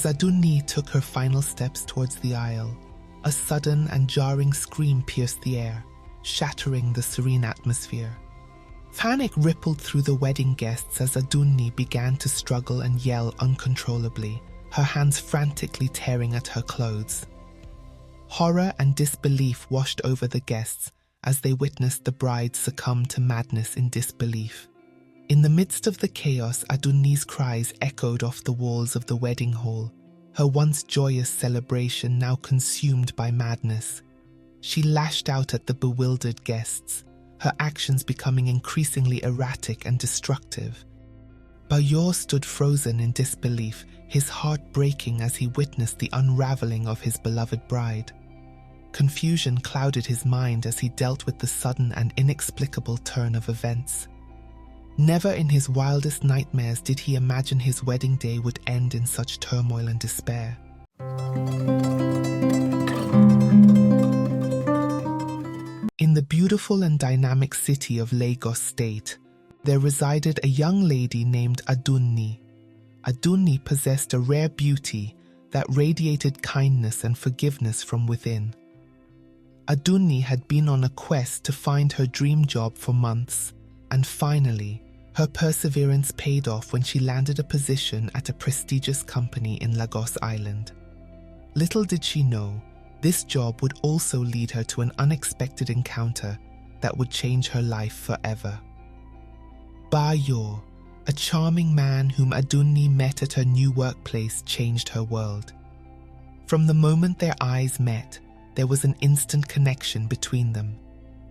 Adunni took her final steps towards the aisle, a sudden and jarring scream pierced the air, shattering the serene atmosphere. Panic rippled through the wedding guests as Adunni began to struggle and yell uncontrollably, her hands frantically tearing at her clothes. Horror and disbelief washed over the guests as they witnessed the bride succumb to madness in disbelief. In the midst of the chaos, Adunni's cries echoed off the walls of the wedding hall, her once joyous celebration now consumed by madness. She lashed out at the bewildered guests, her actions becoming increasingly erratic and destructive. Bayor stood frozen in disbelief, his heart breaking as he witnessed the unraveling of his beloved bride. Confusion clouded his mind as he dealt with the sudden and inexplicable turn of events. Never in his wildest nightmares did he imagine his wedding day would end in such turmoil and despair. In the beautiful and dynamic city of Lagos State, there resided a young lady named Adunni. Adunni possessed a rare beauty that radiated kindness and forgiveness from within. Adunni had been on a quest to find her dream job for months, and finally, her perseverance paid off when she landed a position at a prestigious company in Lagos Island. Little did she know, this job would also lead her to an unexpected encounter that would change her life forever. Bayor, a charming man whom Adunni met at her new workplace, changed her world. From the moment their eyes met, there was an instant connection between them.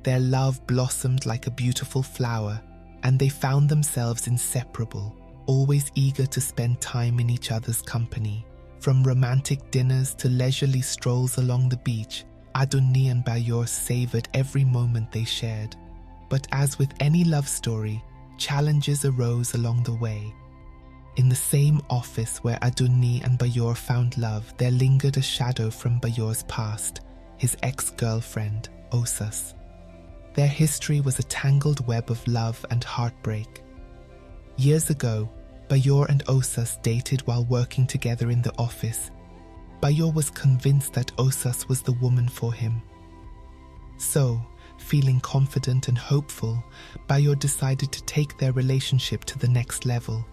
Their love blossomed like a beautiful flower, and they found themselves inseparable, always eager to spend time in each other's company. From romantic dinners to leisurely strolls along the beach, Adunni and Bayor savored every moment they shared. But as with any love story, challenges arose along the way. In the same office where Adunni and Bayor found love, there lingered a shadow from Bayor's past, his ex-girlfriend, Osas. Their history was a tangled web of love and heartbreak. Years ago, Bayor and Osas dated while working together in the office. Bayor was convinced that Osas was the woman for him. So, feeling confident and hopeful, Bayor decided to take their relationship to the next level.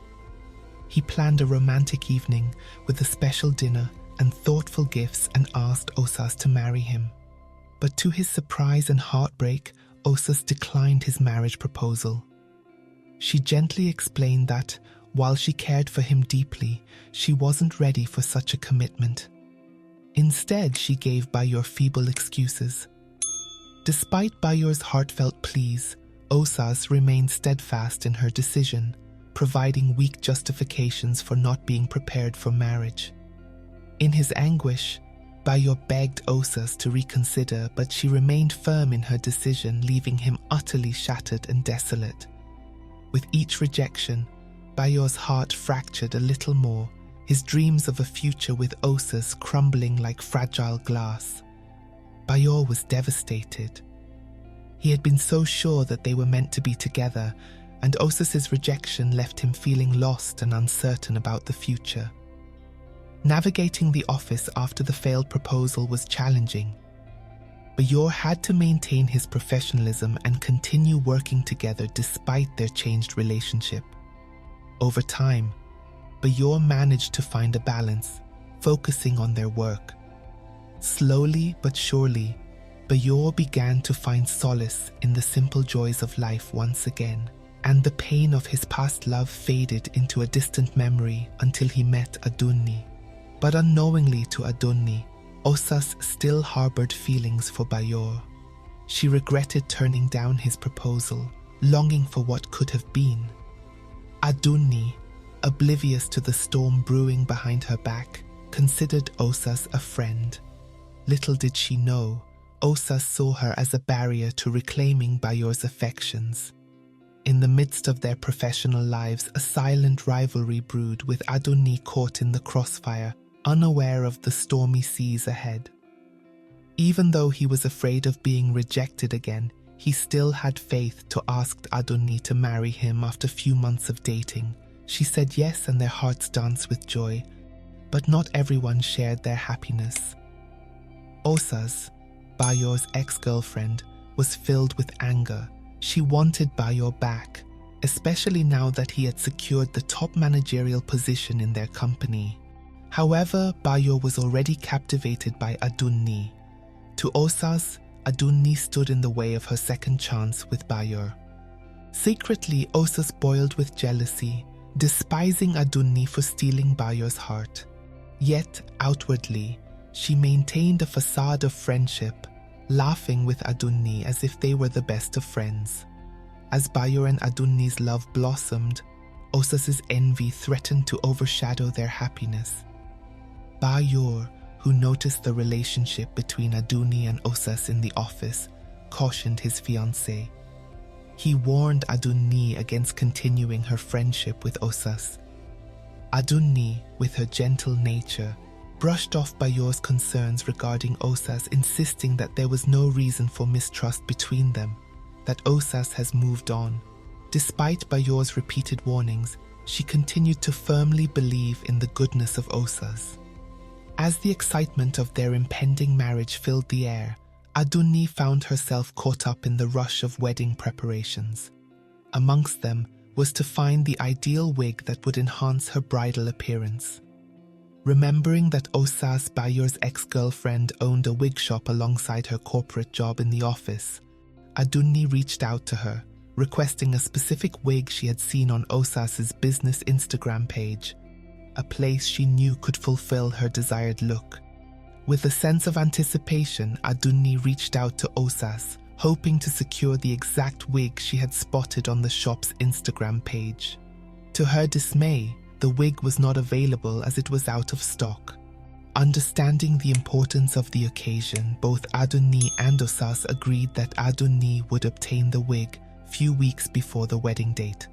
He planned a romantic evening with a special dinner and thoughtful gifts and asked Osas to marry him. But to his surprise and heartbreak, Osas declined his marriage proposal. She gently explained that, while she cared for him deeply, she wasn't ready for such a commitment. Instead, she gave Bayor feeble excuses. Despite Bayor's heartfelt pleas, Osas remained steadfast in her decision, providing weak justifications for not being prepared for marriage. In his anguish, Bayor begged Osas to reconsider, but she remained firm in her decision, leaving him utterly shattered and desolate. With each rejection, Bayor's heart fractured a little more, his dreams of a future with Osas crumbling like fragile glass. Bayor was devastated. He had been so sure that they were meant to be together, and Osas's rejection left him feeling lost and uncertain about the future. Navigating the office after the failed proposal was challenging. Bayor had to maintain his professionalism and continue working together despite their changed relationship. Over time, Bayor managed to find a balance, focusing on their work. Slowly but surely, Bayor began to find solace in the simple joys of life once again, and the pain of his past love faded into a distant memory until he met Adunni. But unknowingly to Adunni, Osas still harbored feelings for Bayor. She regretted turning down his proposal, longing for what could have been. Adunni, oblivious to the storm brewing behind her back, considered Osas a friend. Little did she know, Osas saw her as a barrier to reclaiming Bayor's affections. In the midst of their professional lives, a silent rivalry brewed, with Adunni caught in the crossfire, unaware of the stormy seas ahead. Even though he was afraid of being rejected again, he still had faith to ask Adunni to marry him after a few months of dating. She said yes, and their hearts danced with joy. but not everyone shared their happiness. Osas, Bayor's ex-girlfriend, was filled with anger. She wanted Bayor back, especially now that he had secured the top managerial position in their company. However, Bayor was already captivated by Adunni. To Osas, Adunni stood in the way of her second chance with Bayor. Secretly, Osas boiled with jealousy, despising Adunni for stealing Bayor's heart. Yet, outwardly, she maintained a facade of friendship, laughing with Adunni as if they were the best of friends. As Bayor and Adunni's love blossomed, Osas's envy threatened to overshadow their happiness. Bayor, who noticed the relationship between Adunni and Osas in the office, cautioned his fiancée. He warned Adunni against continuing her friendship with Osas. Adunni, with her gentle nature, brushed off Bayor's concerns regarding Osas, insisting that there was no reason for mistrust between them, that Osas has moved on. Despite Bayor's repeated warnings, she continued to firmly believe in the goodness of Osas. As the excitement of their impending marriage filled the air, Adunni found herself caught up in the rush of wedding preparations. Amongst them was to find the ideal wig that would enhance her bridal appearance. Remembering that Osas, Bayor's ex-girlfriend, owned a wig shop alongside her corporate job in the office, Adunni reached out to her, requesting a specific wig she had seen on Osas's business Instagram page, a place she knew could fulfill her desired look. With a sense of anticipation, Adunni reached out to Osas, hoping to secure the exact wig she had spotted on the shop's Instagram page. To her dismay, the wig was not available as it was out of stock. Understanding the importance of the occasion, both Adunni and Osas agreed that Adunni would obtain the wig few weeks before the wedding date.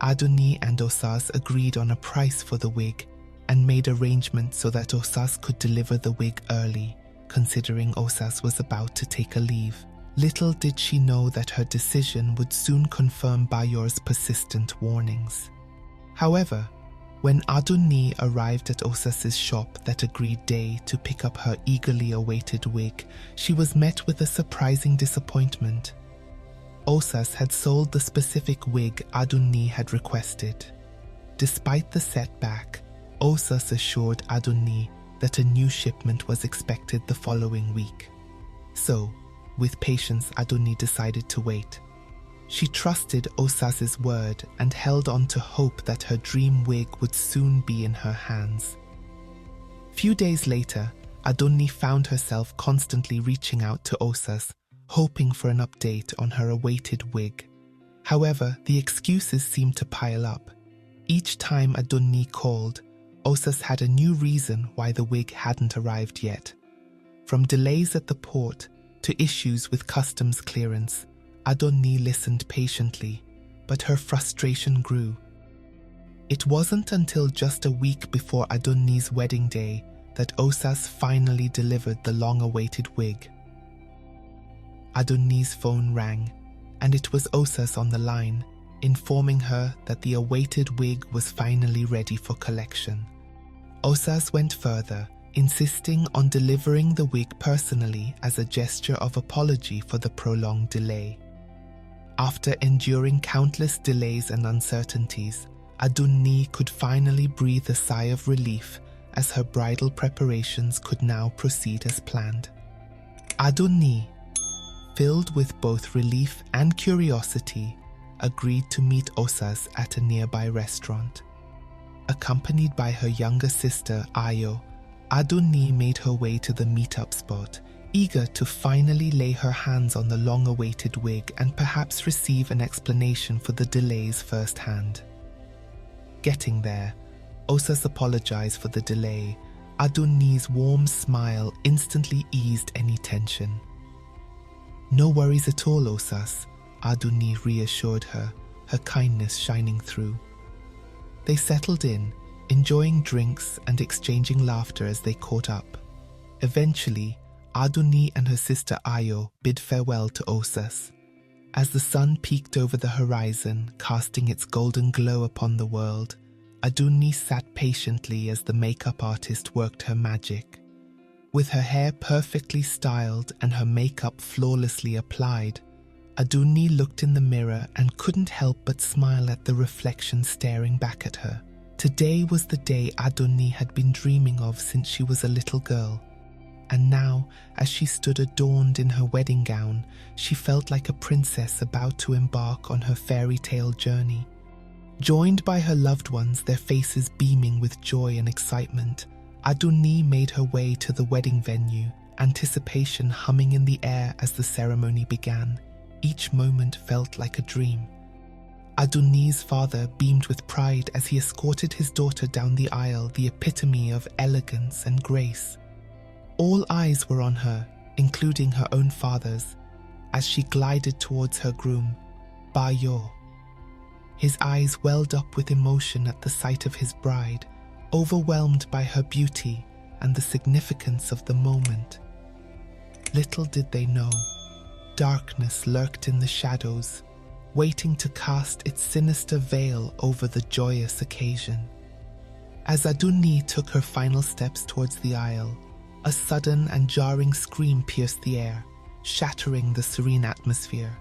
Adunni and Osas agreed on a price for the wig and made arrangements so that Osas could deliver the wig early, considering Osas was about to take a leave. Little did she know that her decision would soon confirm Bayor's persistent warnings. However, when Adunni arrived at Osas's shop that agreed day to pick up her eagerly awaited wig, she was met with a surprising disappointment. Osas had sold the specific wig Adunni had requested. Despite the setback, Osas assured Adunni that a new shipment was expected the following week. So, with patience, Adunni decided to wait. She trusted Osas's word and held on to hope that her dream wig would soon be in her hands. Few days later, Adunni found herself constantly reaching out to Osas, hoping for an update on her awaited wig. However, the excuses seemed to pile up. Each time Adunni called, Osas had a new reason why the wig hadn't arrived yet. From delays at the port to issues with customs clearance, Adunni listened patiently, but her frustration grew. It wasn't until just a week before Adunni's wedding day that Osas finally delivered the long-awaited wig. Adunni's phone rang, and it was Osas on the line, informing her that the awaited wig was finally ready for collection. Osas went further, insisting on delivering the wig personally as a gesture of apology for the prolonged delay. After enduring countless delays and uncertainties, Adunni could finally breathe a sigh of relief as her bridal preparations could now proceed as planned. Adunni, filled with both relief and curiosity, agreed to meet Osas at a nearby restaurant. Accompanied by her younger sister, Ayo, Adunni made her way to the meetup spot, eager to finally lay her hands on the long-awaited wig and perhaps receive an explanation for the delays firsthand. Getting there, Osas apologized for the delay. Adunni's warm smile instantly eased any tension. "No worries at all, Osas," Adunni reassured her, her kindness shining through. They settled in, enjoying drinks and exchanging laughter as they caught up. Eventually, Adunni and her sister Ayo bid farewell to Osas. As the sun peeked over the horizon, casting its golden glow upon the world, Adunni sat patiently as the makeup artist worked her magic. With her hair perfectly styled and her makeup flawlessly applied, Adunni looked in the mirror and couldn't help but smile at the reflection staring back at her. Today was the day Adunni had been dreaming of since she was a little girl. And now, as she stood adorned in her wedding gown, she felt like a princess about to embark on her fairy tale journey. Joined by her loved ones, their faces beaming with joy and excitement, Adunni made her way to the wedding venue, anticipation humming in the air as the ceremony began. Each moment felt like a dream. Adunni's father beamed with pride as he escorted his daughter down the aisle, the epitome of elegance and grace. All eyes were on her, including her own father's, as she glided towards her groom, Bayo. His eyes welled up with emotion at the sight of his bride, overwhelmed by her beauty and the significance of the moment. Little did they know, darkness lurked in the shadows, waiting to cast its sinister veil over the joyous occasion. As Adunni took her final steps towards the aisle, a sudden and jarring scream pierced the air, shattering the serene atmosphere.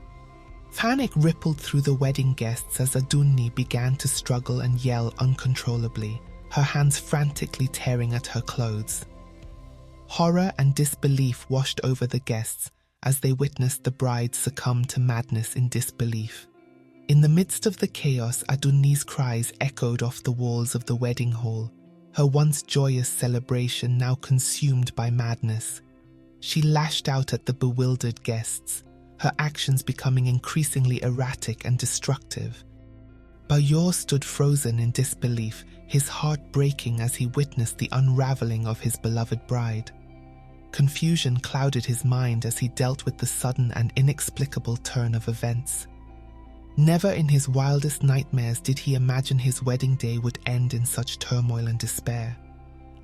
Panic rippled through the wedding guests as Adunni began to struggle and yell uncontrollably, her hands frantically tearing at her clothes. Horror and disbelief washed over the guests as they witnessed the bride succumb to madness in disbelief. In the midst of the chaos, Adunni's cries echoed off the walls of the wedding hall, her once joyous celebration now consumed by madness. She lashed out at the bewildered guests, her actions becoming increasingly erratic and destructive. Bayor stood frozen in disbelief, his heart breaking as he witnessed the unraveling of his beloved bride. Confusion clouded his mind as he dealt with the sudden and inexplicable turn of events. Never in his wildest nightmares did he imagine his wedding day would end in such turmoil and despair.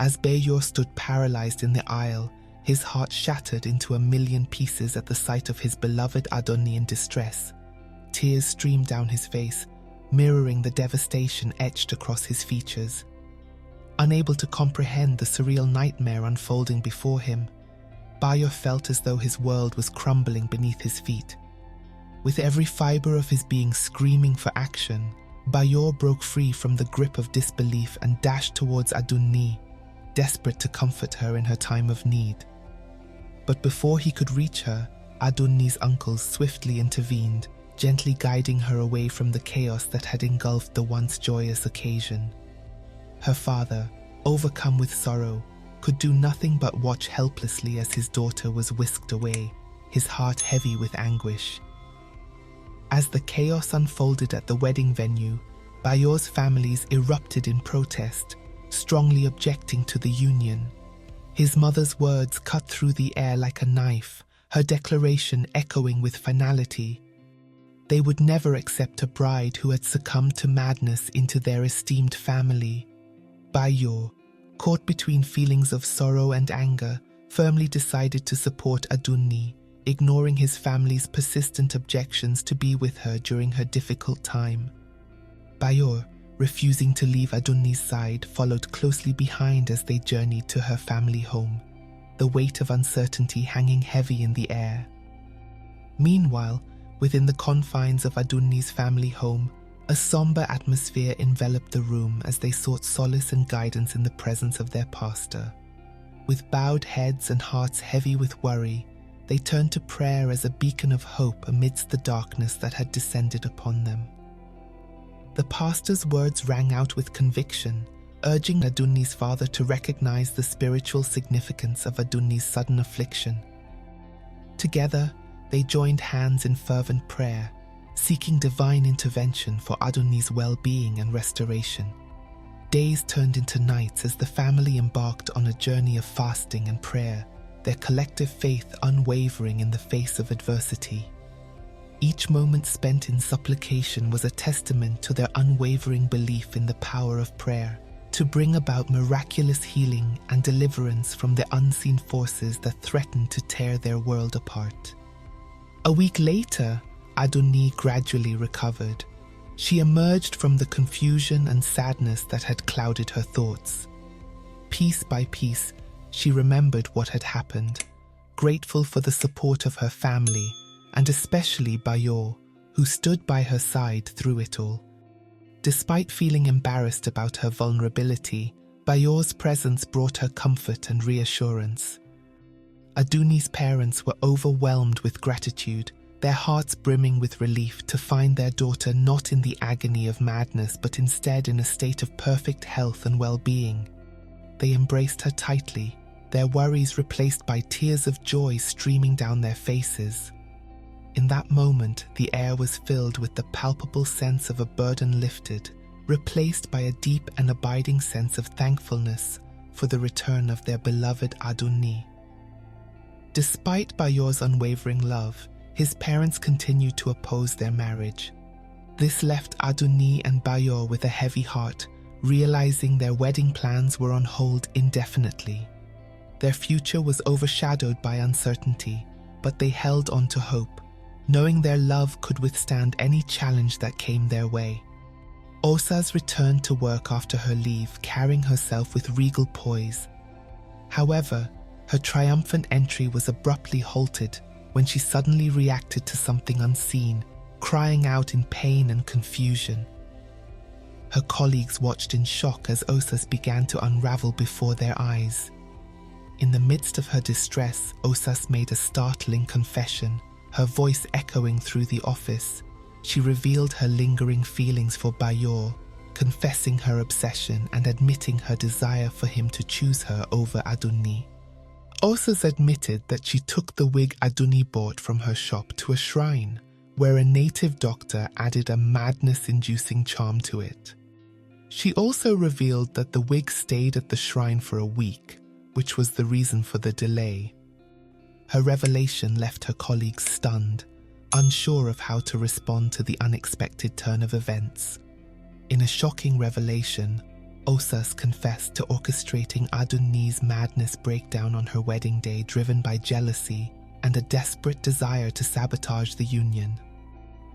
As Bayor stood paralyzed in the aisle, his heart shattered into a million pieces at the sight of his beloved Adunni in distress. Tears streamed down his face, mirroring the devastation etched across his features. Unable to comprehend the surreal nightmare unfolding before him, Bayor felt as though his world was crumbling beneath his feet. With every fiber of his being screaming for action, Bayor broke free from the grip of disbelief and dashed towards Adunni, desperate to comfort her in her time of need. But before he could reach her, Adunni's uncles swiftly intervened, gently guiding her away from the chaos that had engulfed the once joyous occasion. Her father, overcome with sorrow, could do nothing but watch helplessly as his daughter was whisked away, his heart heavy with anguish. As the chaos unfolded at the wedding venue, Bayor's families erupted in protest, strongly objecting to the union. His mother's words cut through the air like a knife, her declaration echoing with finality. They would never accept a bride who had succumbed to madness into their esteemed family. Bayor, caught between feelings of sorrow and anger, firmly decided to support Adunni, ignoring his family's persistent objections to be with her during her difficult time. Bayor, refusing to leave Adunni's side, followed closely behind as they journeyed to her family home, the weight of uncertainty hanging heavy in the air. Meanwhile, within the confines of Adunni's family home, a somber atmosphere enveloped the room as they sought solace and guidance in the presence of their pastor. With bowed heads and hearts heavy with worry, they turned to prayer as a beacon of hope amidst the darkness that had descended upon them. The pastor's words rang out with conviction, urging Adunni's father to recognize the spiritual significance of Adunni's sudden affliction. Together, they joined hands in fervent prayer, seeking divine intervention for Adunni's well-being and restoration. Days turned into nights as the family embarked on a journey of fasting and prayer, their collective faith unwavering in the face of adversity. Each moment spent in supplication was a testament to their unwavering belief in the power of prayer to bring about miraculous healing and deliverance from the unseen forces that threatened to tear their world apart. A week later, Adunni gradually recovered. She emerged from the confusion and sadness that had clouded her thoughts. Piece by piece, she remembered what had happened, grateful for the support of her family, and especially Bayo, who stood by her side through it all. Despite feeling embarrassed about her vulnerability, Bayo's presence brought her comfort and reassurance. Adunni's parents were overwhelmed with gratitude, their hearts brimming with relief to find their daughter not in the agony of madness but instead in a state of perfect health and well-being. They embraced her tightly, their worries replaced by tears of joy streaming down their faces. In that moment, the air was filled with the palpable sense of a burden lifted, replaced by a deep and abiding sense of thankfulness for the return of their beloved Adunni. Despite Bayo's unwavering love, his parents continued to oppose their marriage. This left Adunni and Bayo with a heavy heart, realizing their wedding plans were on hold indefinitely. Their future was overshadowed by uncertainty, but they held on to hope, knowing their love could withstand any challenge that came their way. Osas returned to work after her leave, carrying herself with regal poise. However, her triumphant entry was abruptly halted when she suddenly reacted to something unseen, crying out in pain and confusion. Her colleagues watched in shock as Osas began to unravel before their eyes. In the midst of her distress, Osas made a startling confession, her voice echoing through the office. She revealed her lingering feelings for Bayo, confessing her obsession and admitting her desire for him to choose her over Adunni. Osas admitted that she took the wig Adunni bought from her shop to a shrine, where a native doctor added a madness-inducing charm to it. She also revealed that the wig stayed at the shrine for a week, which was the reason for the delay. Her revelation left her colleagues stunned, unsure of how to respond to the unexpected turn of events. In a shocking revelation, Osas confessed to orchestrating Adunni's madness breakdown on her wedding day, driven by jealousy and a desperate desire to sabotage the union.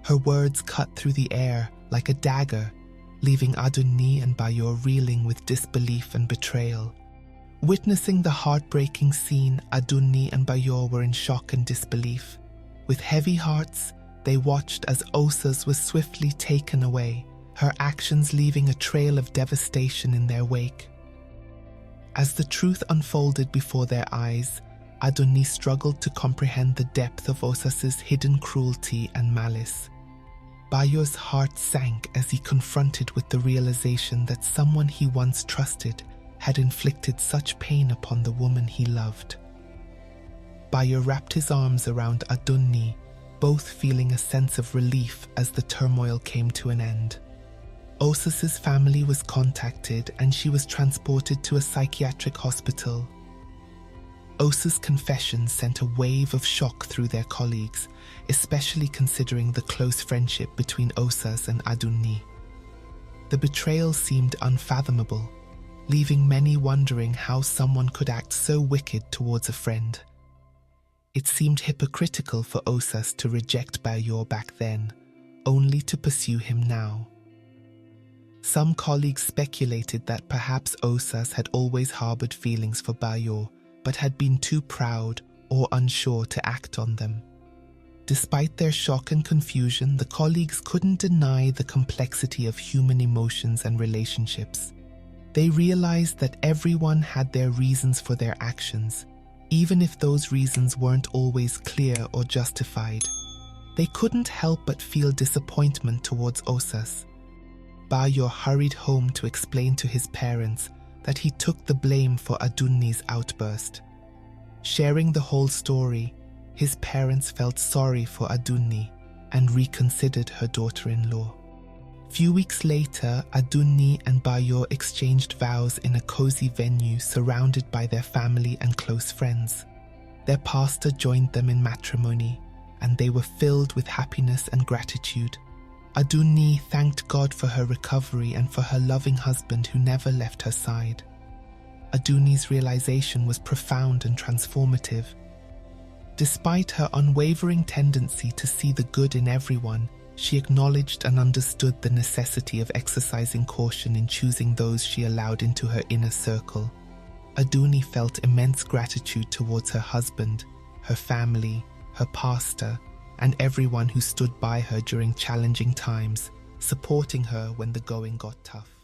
Her words cut through the air like a dagger, leaving Adunni and Bayo reeling with disbelief and betrayal. Witnessing the heartbreaking scene, Adunni and Bayo were in shock and disbelief. With heavy hearts, they watched as Osas was swiftly taken away, her actions leaving a trail of devastation in their wake. As the truth unfolded before their eyes, Adunni struggled to comprehend the depth of Osas's hidden cruelty and malice. Bayo's heart sank as he confronted with the realization that someone he once trusted had inflicted such pain upon the woman he loved. Bayo wrapped his arms around Adunni, both feeling a sense of relief as the turmoil came to an end. Osas's family was contacted and she was transported to a psychiatric hospital. Osas's confession sent a wave of shock through their colleagues, especially considering the close friendship between Osas and Adunni. The betrayal seemed unfathomable, leaving many wondering how someone could act so wicked towards a friend. It seemed hypocritical for Osas to reject Bayo back then, only to pursue him now. Some colleagues speculated that perhaps Osas had always harbored feelings for Bayo, but had been too proud or unsure to act on them. Despite their shock and confusion, the colleagues couldn't deny the complexity of human emotions and relationships. They realized that everyone had their reasons for their actions, even if those reasons weren't always clear or justified. They couldn't help but feel disappointment towards Osas. Bayo hurried home to explain to his parents that he took the blame for Adunni's outburst. Sharing the whole story, his parents felt sorry for Adunni and reconsidered her daughter-in-law. Few weeks later, Adunni and Bayo exchanged vows in a cozy venue surrounded by their family and close friends. Their pastor joined them in matrimony, and they were filled with happiness and gratitude. Adunni thanked God for her recovery and for her loving husband who never left her side. Adunni's realization was profound and transformative. Despite her unwavering tendency to see the good in everyone, She acknowledged and understood the necessity of exercising caution in choosing those she allowed into her inner circle. Adunni felt immense gratitude towards her husband, her family, her pastor, and everyone who stood by her during challenging times, supporting her when the going got tough.